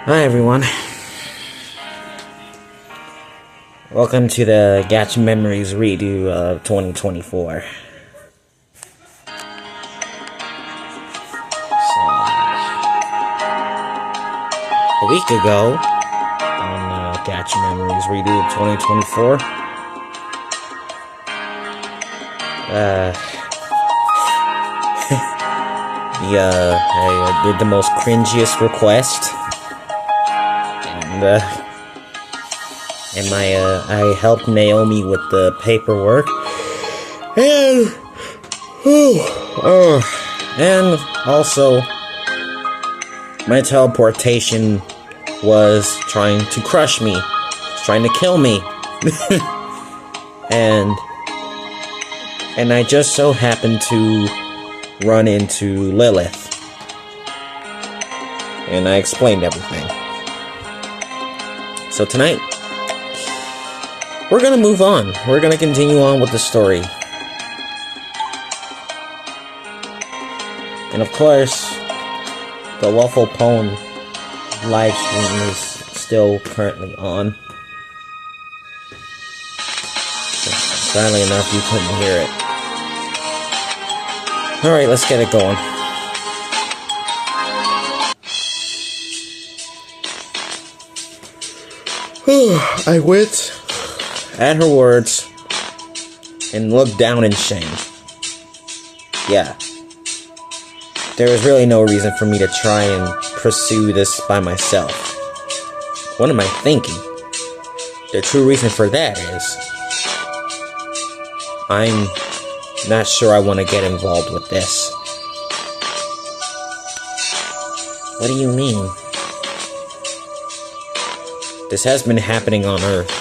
Hi everyone. Welcome to the Gacha Memories redo of 2024. A week ago, on Gacha Memories redo of 2024, I did the most cringiest request. And I helped Naomi with the paperwork, and also my teleportation was trying to crush me, trying to kill me, and I just so happened to run into Lilith, and I explained everything. So tonight, we're gonna move on. We're gonna continue on with the story. And of course, the Waffle Pone live stream is still currently on. Sadly enough, you couldn't hear it. Alright, let's get it going. I went at her words and looked down in shame. Yeah. There was really no reason for me to try and pursue this by myself. What am I thinking? The true reason for that is I'm not sure I want to get involved with this. What do you mean? This has been happening on Earth,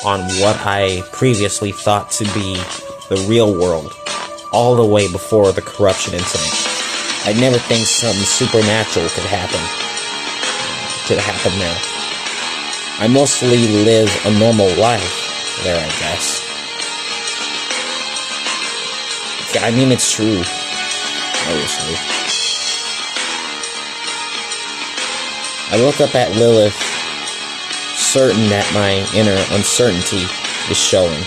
on what I previously thought to be the real world, all the way before the corruption incident. I'd never think something supernatural could happen there. I mostly live a normal life there, I guess. I mean, it's true, obviously. I look up at Lilith, certain that my inner uncertainty is showing.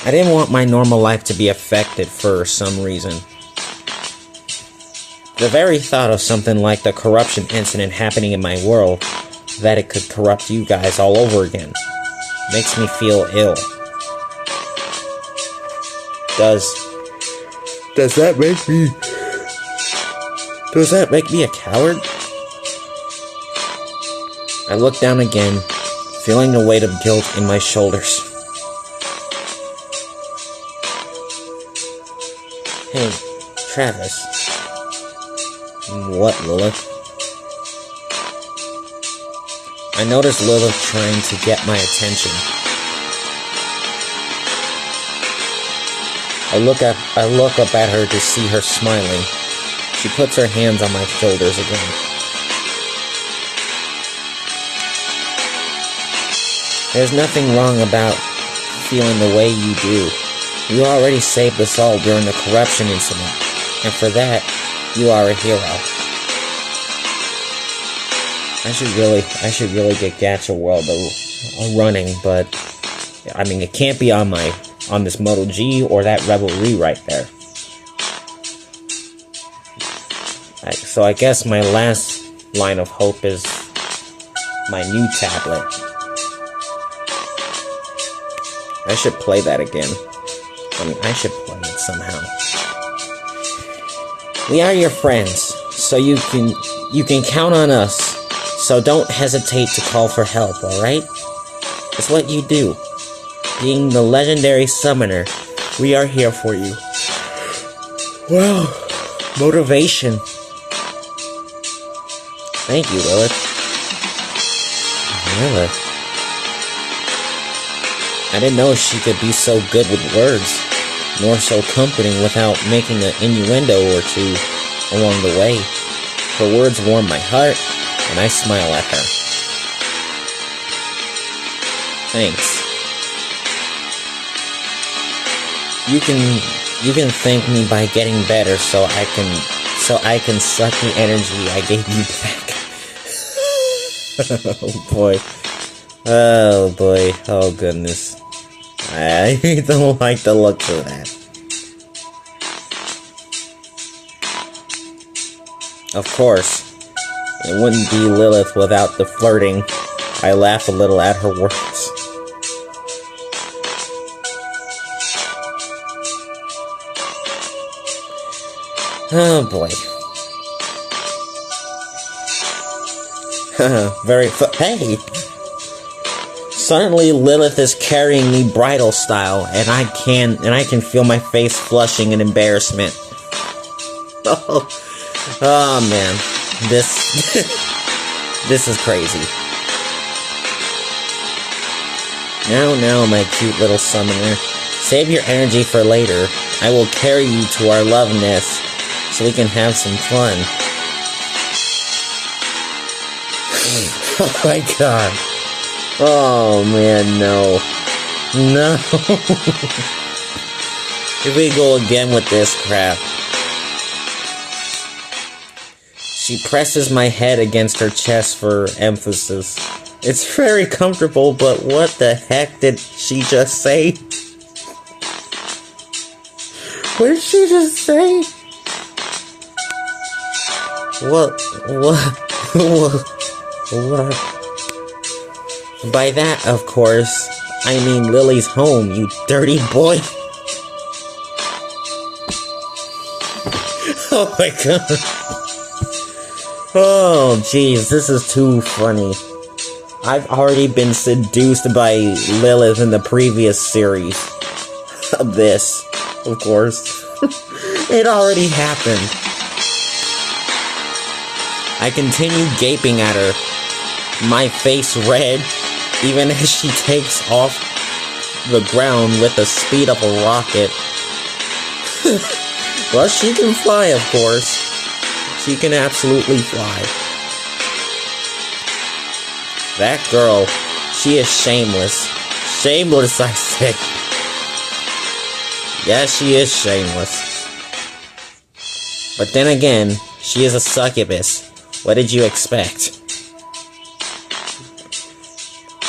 I didn't want my normal life to be affected for some reason. The very thought of something like the corruption incident happening in my world, that it could corrupt you guys all over again, makes me feel ill. Does that make me a coward? I look down again, feeling the weight of guilt in my shoulders. Hey, Travis. What, Lilith? I noticed Lilith trying to get my attention. I look up at her to see her smiling. She puts her hands on my shoulders again. There's nothing wrong about feeling the way you do. You already saved us all during the corruption incident, and for that, you are a hero. I should really get Gacha World running, but I mean, it can't be on this Moto G or that Revelry right there. So I guess my last line of hope is my new tablet. I should play that again. I mean, I should play it somehow. We are your friends, so you can count on us. So don't hesitate to call for help, alright? It's what you do. Being the legendary summoner, we are here for you. Wow, motivation. Thank you, Lilith. Lilith. I didn't know she could be so good with words, nor so comforting without making an innuendo or two along the way. Her words warm my heart, and I smile at her. Thanks. You can thank me by getting better so I can suck the energy I gave you back. Oh boy. Oh boy. Oh goodness. I don't like the looks of that. Of course, it wouldn't be Lilith without the flirting. I laugh a little at her words. Oh boy. Hey! Suddenly Lilith is carrying me bridal style, and I can feel my face flushing in embarrassment. Oh man. This is crazy. Now, my cute little summoner. Save your energy for later. I will carry you to our love nest so we can have some fun. Oh my god. Oh man, no. No. Here we go again with this crap. She presses my head against her chest for emphasis. It's very comfortable, but what the heck did she just say? What did she just say? What? By that, of course, I mean Lily's home, you dirty boy. Oh my god. Oh jeez, this is too funny. I've already been seduced by Lilith in the previous series. This, of course. It already happened. I continue gaping at her, my face red, even as she takes off the ground with the speed of a rocket. Well, she can fly, of course. She can absolutely fly. That girl, she is shameless. Shameless, I say. Yeah, she is shameless. But then again, she is a succubus. What did you expect?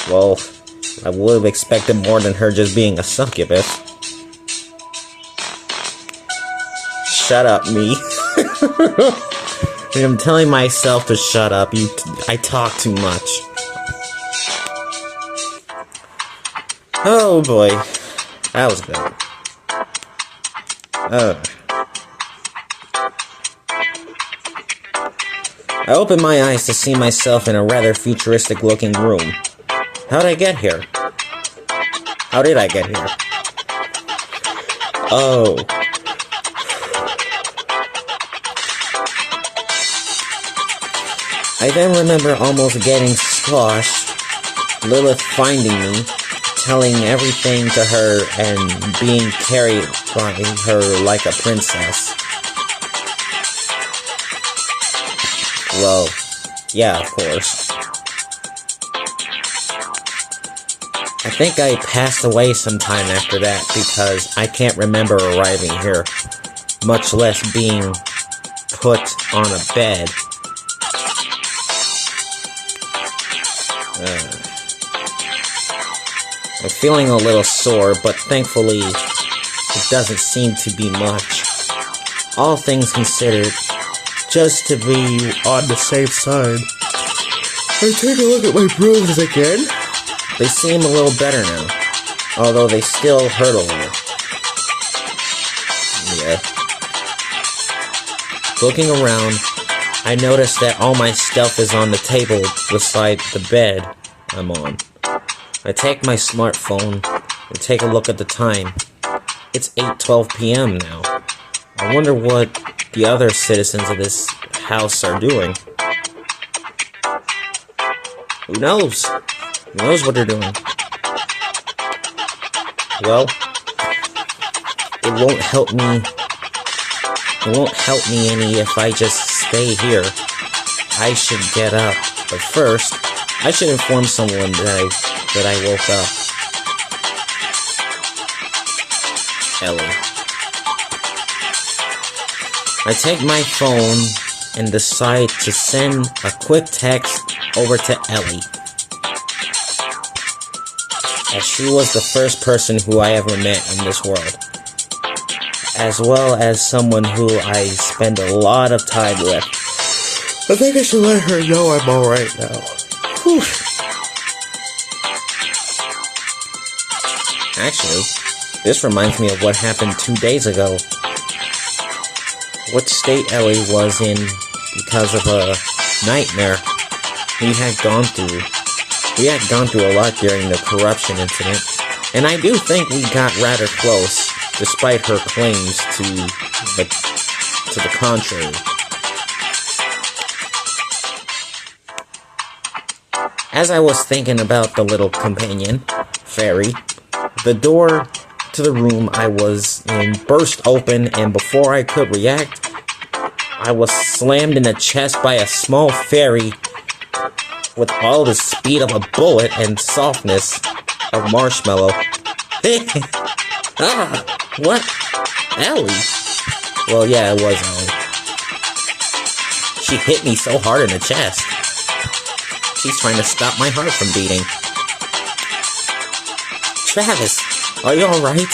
Well, I would have expected more than her just being a succubus. Shut up, me. I'm telling myself to shut up. I talk too much. Oh boy. That was good. I opened my eyes to see myself in a rather futuristic looking room. How did I get here? How did I get here? Oh. I then remember almost getting squashed, Lilith finding me, telling everything to her, and being carried by her like a princess. Well, yeah, of course. I think I passed away sometime after that because I can't remember arriving here, much less being put on a bed. I'm feeling a little sore, but thankfully it doesn't seem to be much. All things considered, just to be on the safe side. I take a look at my bruises again. They seem a little better now, although they still hurt a little. Yeah. Looking around, I noticed that all my stuff is on the table beside the bed I'm on. I take my smartphone and take a look at the time. It's 8:12 p.m. now. I wonder what the other citizens of this house are doing. Who knows? Who knows what they're doing? Well, it won't help me. It won't help me any if I just stay here. I should get up, but first, I should inform someone that I woke up. Ellie. I take my phone and decide to send a quick text over to Ellie, as she was the first person who I ever met in this world, as well as someone who I spend a lot of time with. I think I should let her know I'm alright now. Whew. Actually, this reminds me of what happened 2 days ago. What state Ellie was in because of a nightmare we had gone through. We had gone through a lot during the corruption incident, and I do think we got rather close, despite her claims to the contrary. As I was thinking about the little companion, Fairy, the door to the room I was in burst open, and before I could react, I was slammed in the chest by a small fairy with all the speed of a bullet and softness of marshmallow. Ah, what? Ellie? Well, yeah, it was Ellie. She hit me so hard in the chest. She's trying to stop my heart from beating. Travis, are you alright?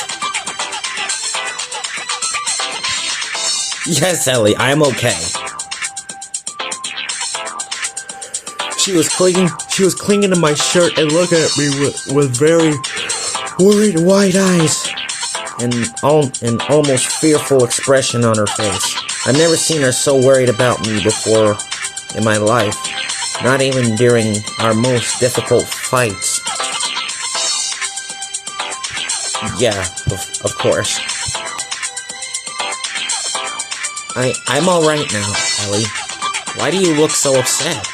Yes, Ellie, I'm okay. She was clinging to my shirt and looking at me with very worried wide eyes and an almost fearful expression on her face. I've never seen her so worried about me before in my life, not even during our most difficult fights. Yeah, of course. I'm alright now, Ellie. Why do you look so upset?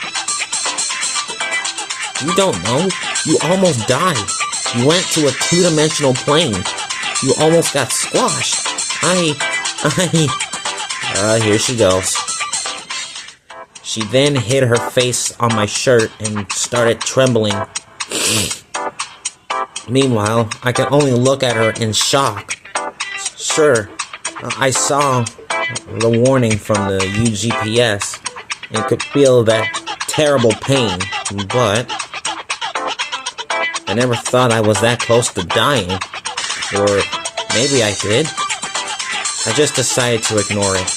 You don't know. You almost died. You went to a two-dimensional plane. You almost got squashed. Here she goes. She then hid her face on my shirt and started trembling. Meanwhile, I could only look at her in shock. Sure, I saw the warning from the UGPS and could feel that terrible pain, but I never thought I was that close to dying. Or maybe I did. I just decided to ignore it.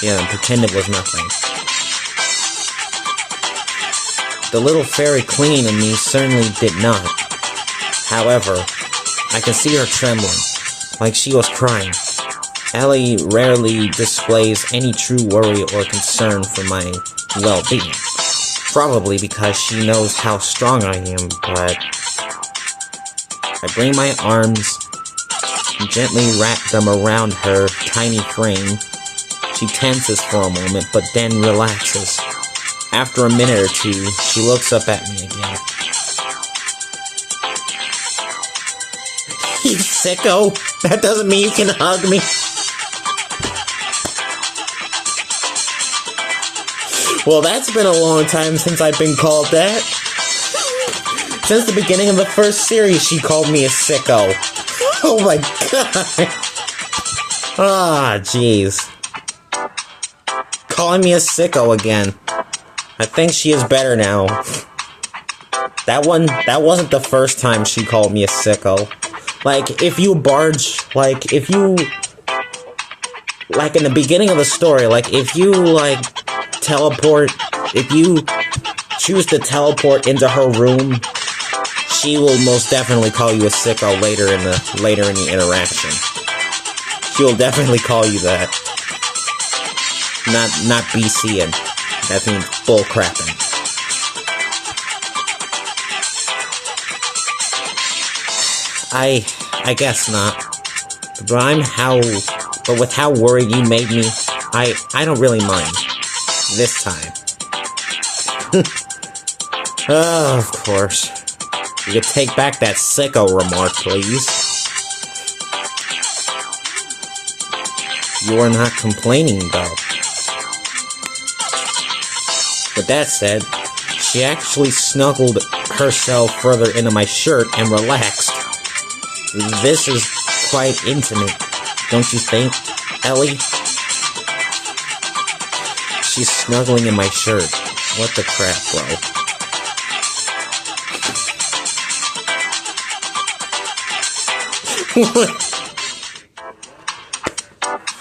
Yeah, and pretend it was nothing. The little fairy clinging to me certainly did not. However, I could see her trembling, like she was crying. Ellie rarely displays any true worry or concern for my well-being. Probably because she knows how strong I am, but I bring my arms and gently wrap them around her tiny frame. She tenses for a moment, but then relaxes. After a minute or two, she looks up at me again. You sicko! That doesn't mean you can hug me! Well, that's been a long time since I've been called that. Since the beginning of the first series, she called me a sicko. Oh my god! Ah, jeez. Calling me a sicko again. I think she is better now. That wasn't the first time she called me a sicko. Like, if you in the beginning of the story, like, if you choose to teleport into her room, she will most definitely call you a sicko later in the interaction. She will definitely call you that. Not BCing. That means bullcrapping. I guess not. But with how worried you made me, I don't really mind. This time. Oh, of course. You could take back that sicko remark, please. You are not complaining, though. With that said, she actually snuggled herself further into my shirt and relaxed. This is quite intimate, don't you think, Ellie? She's snuggling in my shirt. What the crap, bro?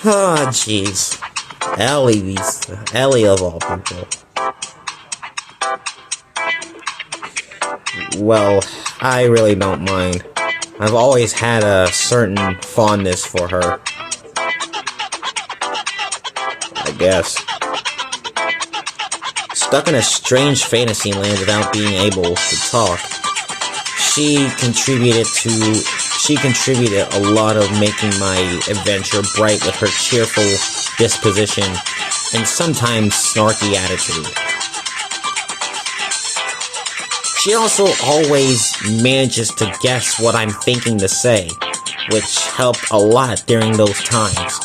Oh, jeez. Ellie of all people. Well, I really don't mind. I've always had a certain fondness for her. I guess. Stuck in a strange fantasy land without being able to talk, she contributed a lot of making my adventure bright with her cheerful disposition and sometimes snarky attitude. She also always manages to guess what I'm thinking to say, which helped a lot during those times.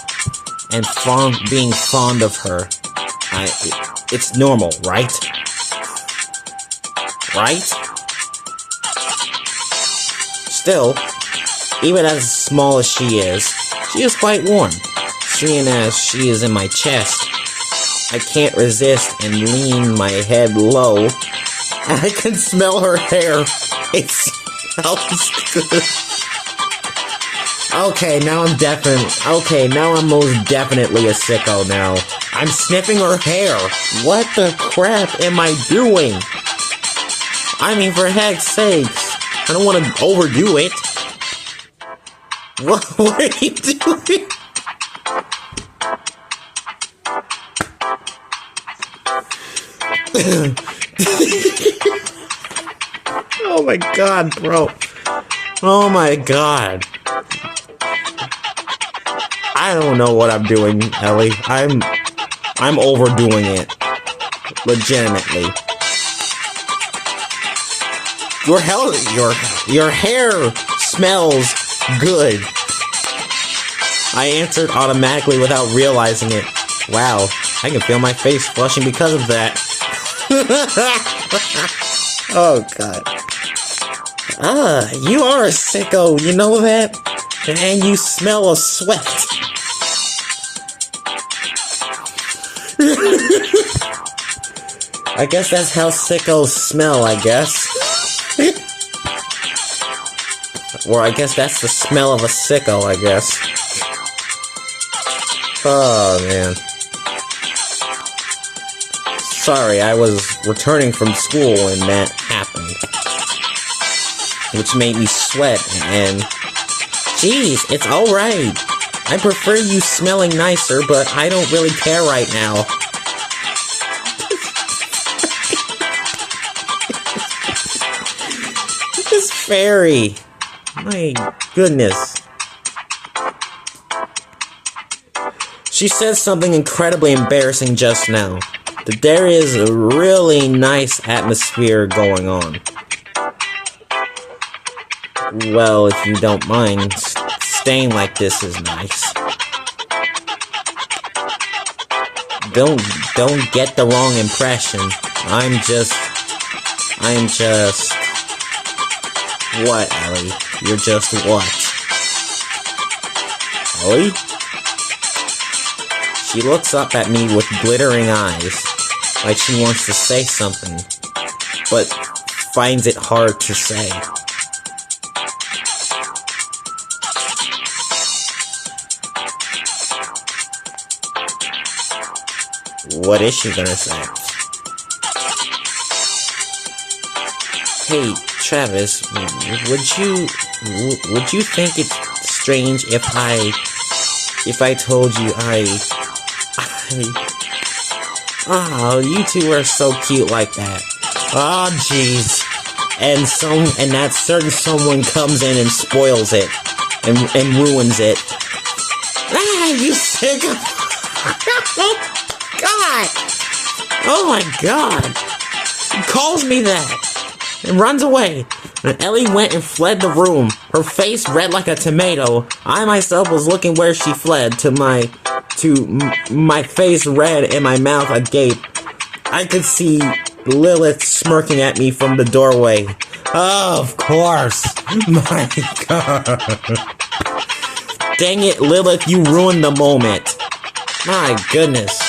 And being fond of her, it's normal, right? Right? Still, even as small as she is quite warm. Seeing as she is in my chest, I can't resist and lean my head low. I can smell her hair. It smells good. Okay, now I'm most definitely a sicko now. I'm sniffing her hair. What the crap am I doing? I mean, for heck's sakes, I don't want to overdo it. What are you doing? Oh my god, bro. Oh my god. I don't know what I'm doing, Ellie. I'm overdoing it. Legitimately. Your hair smells good. I answered automatically without realizing it. Wow, I can feel my face flushing because of that. Oh god. You are a sicko, you know that? And you smell of sweat. I guess that's how sickos smell, I guess. Or I guess that's the smell of a sicko, I guess. Oh, man. Sorry, I was returning from school and that happened. Which made me sweat, and... Jeez, it's alright. I prefer you smelling nicer, but I don't really care right now. This fairy. My goodness. She said something incredibly embarrassing just now. That there is a really nice atmosphere going on. Well, if you don't mind, staying like this is nice. Don't get the wrong impression. I'm just... What, Ellie? You're just what? Ellie? She looks up at me with glittering eyes, like she wants to say something, but finds it hard to say. What is she gonna say? Hey, Travis, would you think it's strange if I told you oh, you two are so cute like that. Oh, jeez. And that certain someone comes in and spoils it and ruins it. Ah, you sick of... God! Oh my god! He calls me that! And runs away. And Ellie went and fled the room, her face red like a tomato. I myself was looking where she fled, to my face red and my mouth agape. I could see Lilith smirking at me from the doorway. Oh, of course! My god! Dang it, Lilith, you ruined the moment. My goodness.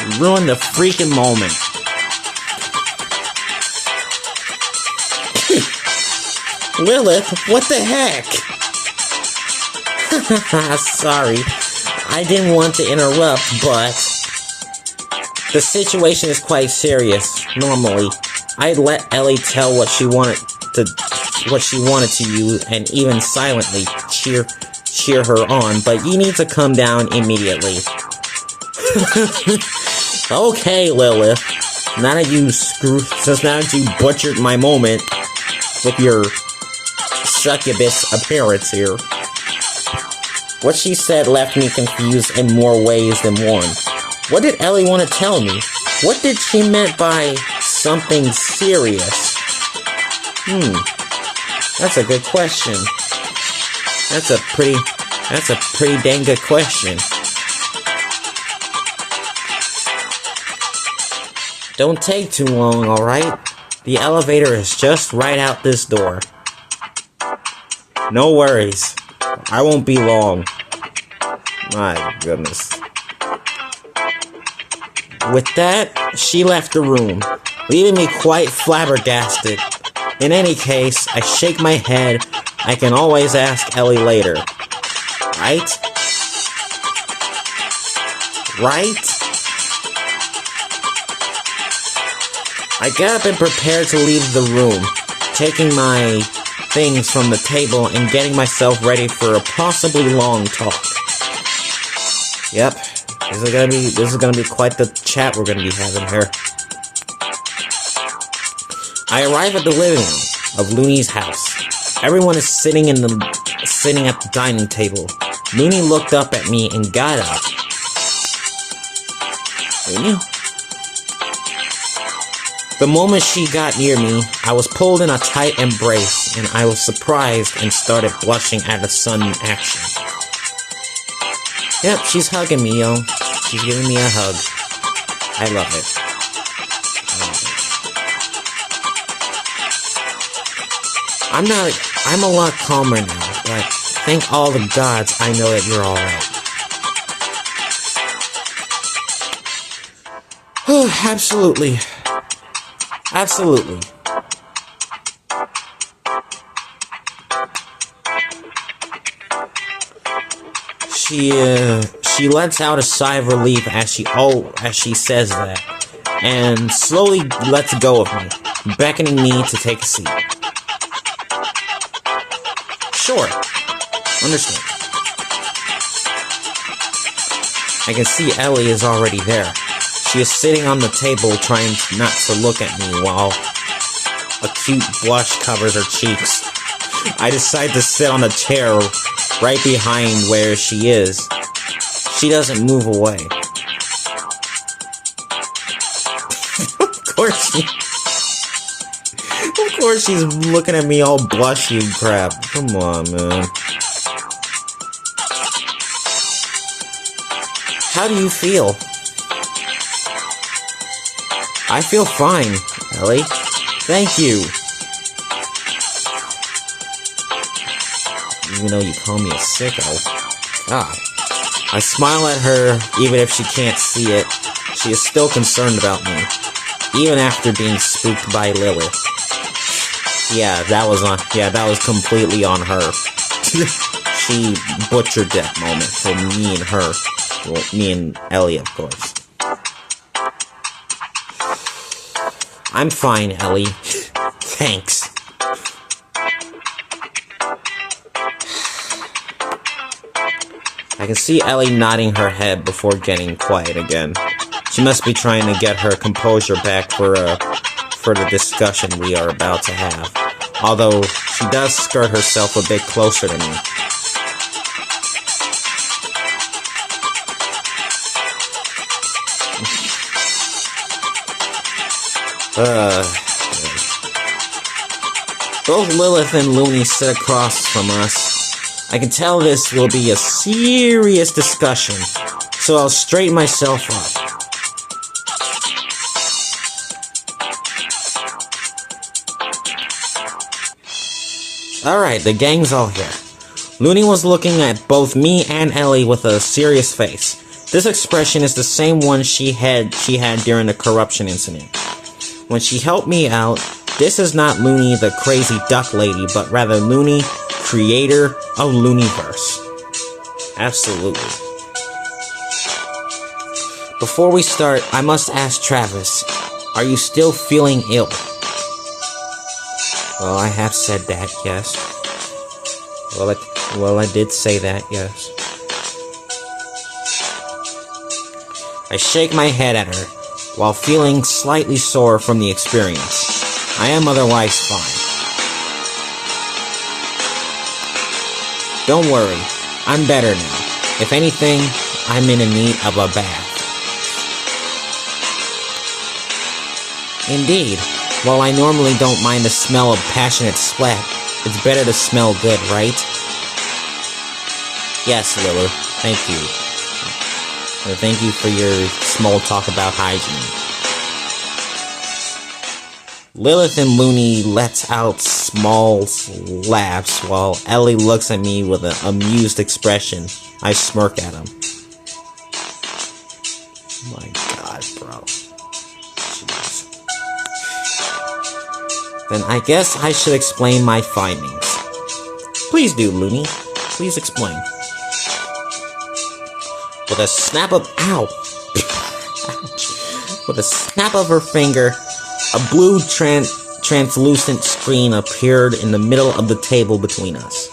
You ruined the freaking moment. Lilith, what the heck? Sorry. I didn't want to interrupt, but the situation is quite serious. Normally, I'd let Ellie tell what she wanted to you, and even silently cheer her on, but you need to come down immediately. Okay, Lilith. Since now that you butchered my moment with your succubus appearance here. What she said left me confused in more ways than one. What did Ellie want to tell me? What did she meant by something serious? That's a good question. That's a pretty dang good question. Don't take too long, alright? The elevator is just right out this door. No worries. I won't be long. My goodness. With that, she left the room, leaving me quite flabbergasted. In any case, I shake my head. I can always ask Ellie later. Right? Right? I get up and prepare to leave the room, taking my things from the table and getting myself ready for a possibly long talk. Yep, this is gonna be quite the chat we're gonna be having here. I arrive at the living room of Looney's house. Everyone is sitting at the dining table. Looney looked up at me and got up. Looney? The moment she got near me, I was pulled in a tight embrace, and I was surprised and started blushing at the sudden action. Yep, she's hugging me, yo. She's giving me a hug. I love it. I'm a lot calmer now, but thank all the gods I know that you're alright. Absolutely. Absolutely. She lets out a sigh of relief as she says that, and slowly lets go of me, beckoning me to take a seat. Sure. Understand. I can see Ellie is already there. She is sitting on the table trying not to look at me while a cute blush covers her cheeks. I decide to sit on a chair right behind where she is. She doesn't move away. Of course she's looking at me all blushy and crap. Come on, man. How do you feel? I feel fine, Ellie. Thank you. Even though you call me a sicko. God. I smile at her, even if she can't see it. She is still concerned about me, even after being spooked by Lilith. Yeah, that was completely on her. She butchered that moment for me and her. Well, me and Ellie, of course. I'm fine, Ellie. Thanks. I can see Ellie nodding her head before getting quiet again. She must be trying to get her composure back for the discussion we are about to have. Although, she does skirt herself a bit closer to me. Both Lilith and Looney sit across from us. I can tell this will be a serious discussion, so I'll straighten myself up. Alright, the gang's all here. Looney was looking at both me and Ellie with a serious face. This expression is the same one she had during the corruption incident. When she helped me out, this is not Looney the crazy duck lady, but rather Looney, creator of Looneyverse. Absolutely. Before we start, I must ask Travis, are you still feeling ill? Well, I have said that, yes. Well, I did say that, yes. I shake my head at her, while feeling slightly sore from the experience. I am otherwise fine. Don't worry, I'm better now. If anything, I'm in need of a bath. Indeed, while I normally don't mind the smell of passionate sweat, it's better to smell good, right? Yes, Lilith, thank you. Thank you for your small talk about hygiene. Lilith and Looney lets out small laughs while Ellie looks at me with an amused expression. I smirk at him. My god, bro. Jeez. Then I guess I should explain my findings. Please do, Looney. Please explain. With a snap of... Ow! Ouch. With a snap of her finger, a blue translucent screen appeared in the middle of the table between us.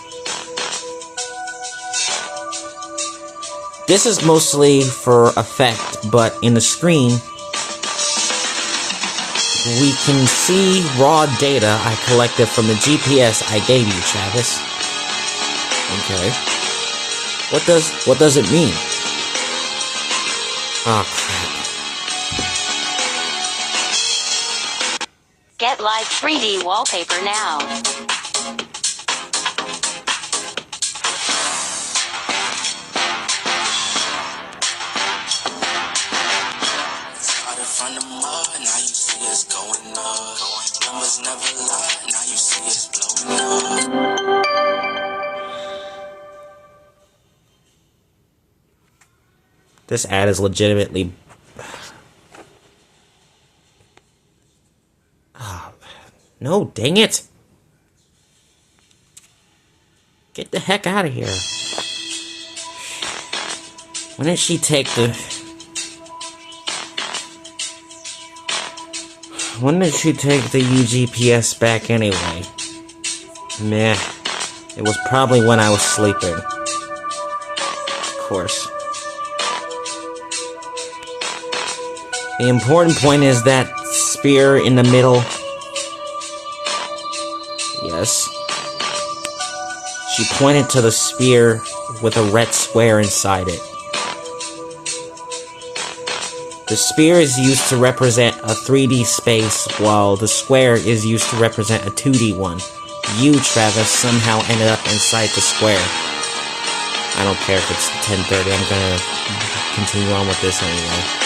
This is mostly for effect, but in the screen, we can see raw data I collected from the GPS I gave you, Travis. Okay. What does it mean? Oh, crap. Get live 3D wallpaper now. Started from the mud, now you see us going up. Numbers never lie, now you see us blowing up. This ad is legitimately... Oh, no, dang it! Get the heck out of here. When did she take the... When did she take the UGPS back anyway? Meh. It was probably when I was sleeping. Of course. The important point is that spear in the middle. Yes. She pointed to the spear with a red square inside it. The spear is used to represent a 3D space, while the square is used to represent a 2D one. You, Travis, somehow ended up inside the square. I don't care if it's 10:30, I'm gonna continue on with this anyway.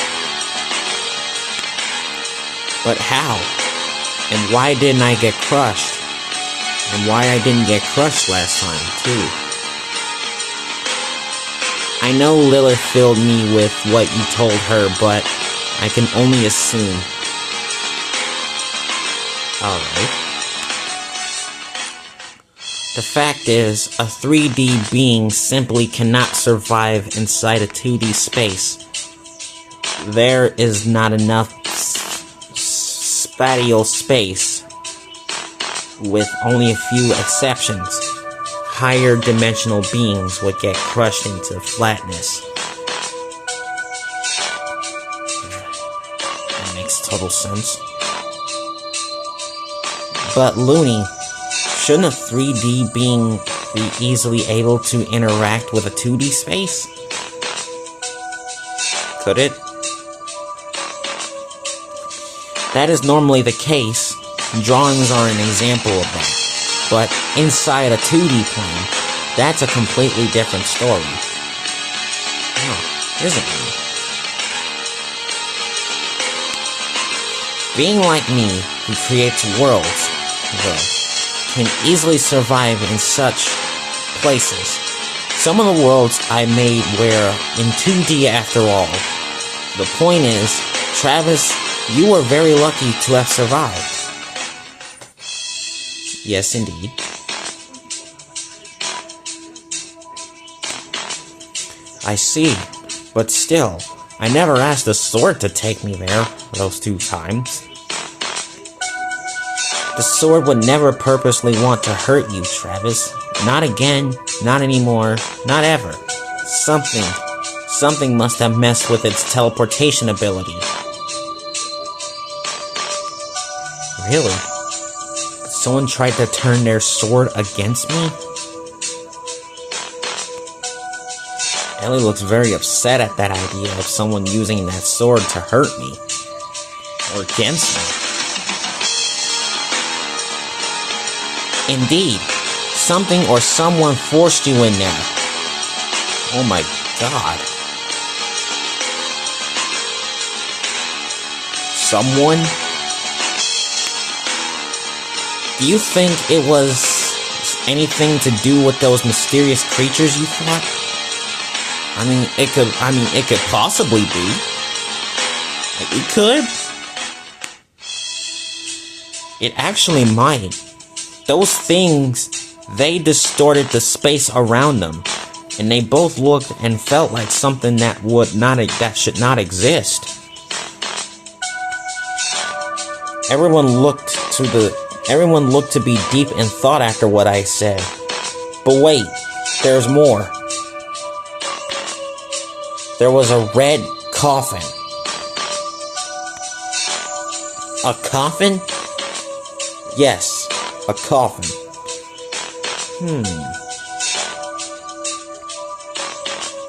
But how? And why didn't I get crushed? And why I didn't get crushed last time, too. I know Lilith filled me with what you told her, but I can only assume. Alright. The fact is, a 3D being simply cannot survive inside a 2D space. There is not enough spatial space, with only a few exceptions. Higher dimensional beings would get crushed into flatness. That makes total sense. But Looney, shouldn't a 3D being be easily able to interact with a 2D space? Could it? That is normally the case. Drawings are an example of that. But inside a 2D plane, that's a completely different story. Oh, isn't it? Being like me, who creates worlds, though, can easily survive in such places. Some of the worlds I made were in 2D after all. The point is, Travis, you were very lucky to have survived. Yes, indeed. I see, but still, I never asked the sword to take me there those 2 times. The sword would never purposely want to hurt you, Travis. Not again, not anymore, not ever. Something must have messed with its teleportation ability. Really? Someone tried to turn their sword against me? Ellie looks very upset at that idea of someone using that sword to hurt me. Or against me. Indeed, something or someone forced you in there. Oh my god. Someone? Do you think it was anything to do with those mysterious creatures you fought? It could possibly be. It could. It actually might. Those things, they distorted the space around them, and they both looked and felt like something that should not exist. Everyone looked to be deep in thought after what I said. But wait, there's more. There was a red coffin. A coffin? Yes, a coffin.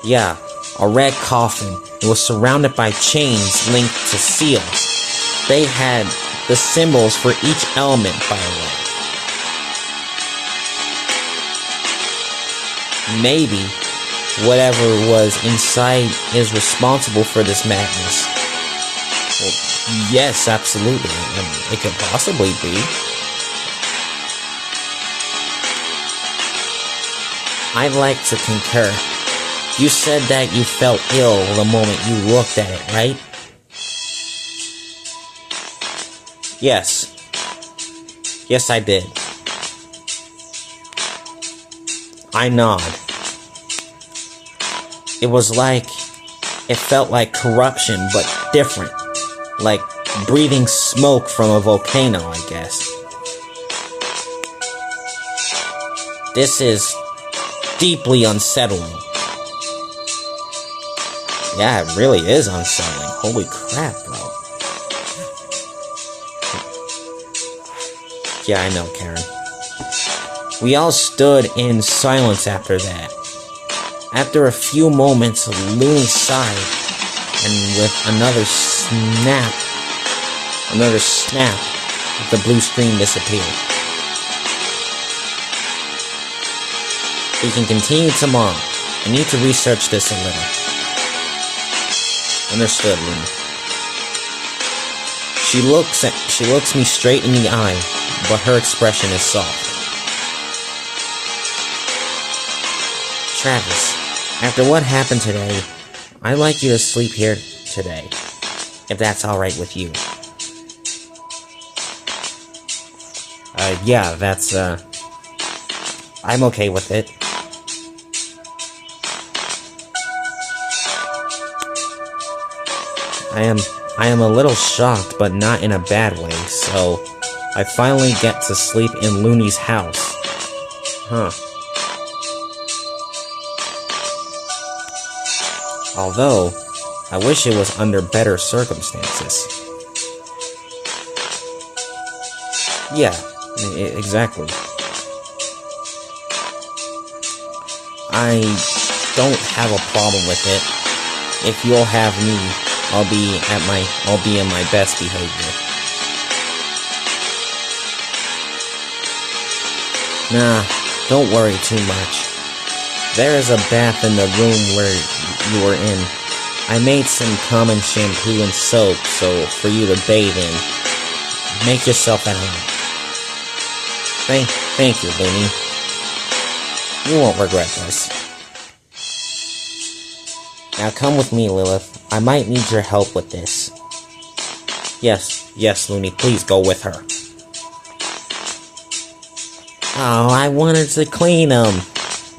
Yeah, a red coffin. It was surrounded by chains linked to seals. They had the symbols for each element, by the way. Maybe whatever was inside is responsible for this madness. Well, yes, absolutely. It could possibly be. I'd like to concur. You said that you felt ill the moment you looked at it, right? Yes. Yes, I did. I nod. It felt like corruption, but different. Like breathing smoke from a volcano, I guess. This is deeply unsettling. Yeah, it really is unsettling. Holy crap, bro. Yeah, I know, Karen. We all stood in silence after that. After a few moments, Looney sighed, and with another snap, the blue screen disappeared. We can continue tomorrow. I need to research this a little. Understood, Looney. She looks me straight in the eye, but her expression is soft. Travis, after what happened today, I'd like you to sleep here today, if that's alright with you. Yeah, that's, I'm okay with it. I am a little shocked, but not in a bad way, so I finally get to sleep in Looney's house. Huh. Although, I wish it was under better circumstances. Yeah, exactly. I don't have a problem with it. If you'll have me, I'll be in my best behavior. Nah, don't worry too much. There is a bath in the room where you were in. I made some common shampoo and soap for you to bathe in. Make yourself at home. Thank you, Looney. You won't regret this. Now come with me, Lilith. I might need your help with this. Yes, Looney, please go with her. Oh, I wanted to clean him.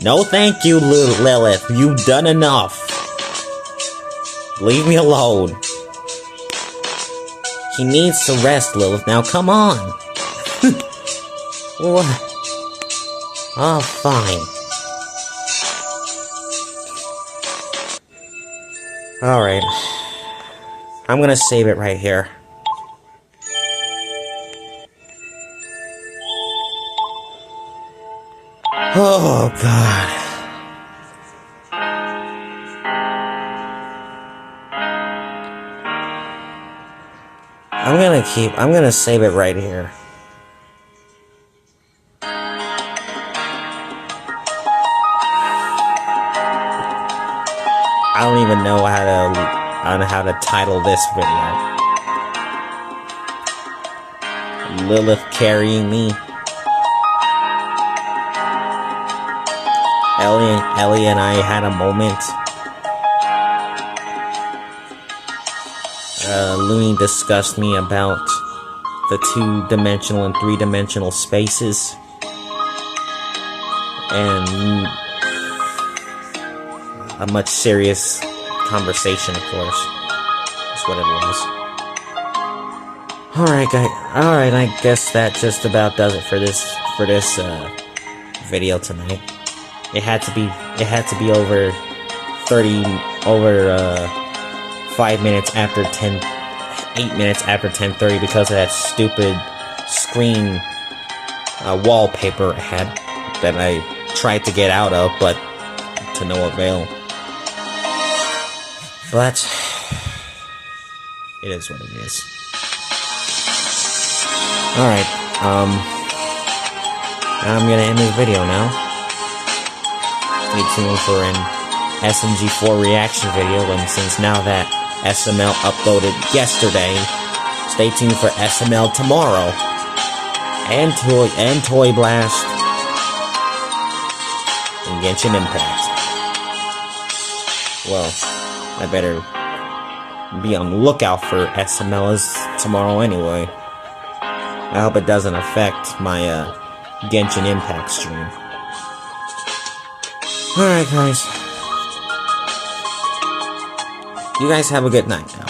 No thank you, Lilith. You've done enough. Leave me alone. He needs to rest, Lilith. Now come on. What? Oh, fine. Alright. I'm gonna save it right here. Oh, God. I'm gonna save it right here. I don't even know how to title this video. Lilith carrying me. Ellie and I had a moment. Looney discussed me about the 2-dimensional and 3-dimensional spaces. And a much serious conversation, of course. That's what it was. Alright, guys. Alright, I guess that just about does it for this video tonight. It had to be over 5 minutes after 8 minutes after 10:30 because of that stupid screen wallpaper I had that I tried to get out of, but to no avail. But it is what it is. Alright, I'm gonna end this video now. Stay tuned for an SMG4 reaction video, and since now that SML uploaded yesterday, stay tuned for SML tomorrow. And Toy Blast. And Genshin Impact. Well, I better be on the lookout for SMLs tomorrow anyway. I hope it doesn't affect my Genshin Impact stream. Alright, guys. You guys have a good night now.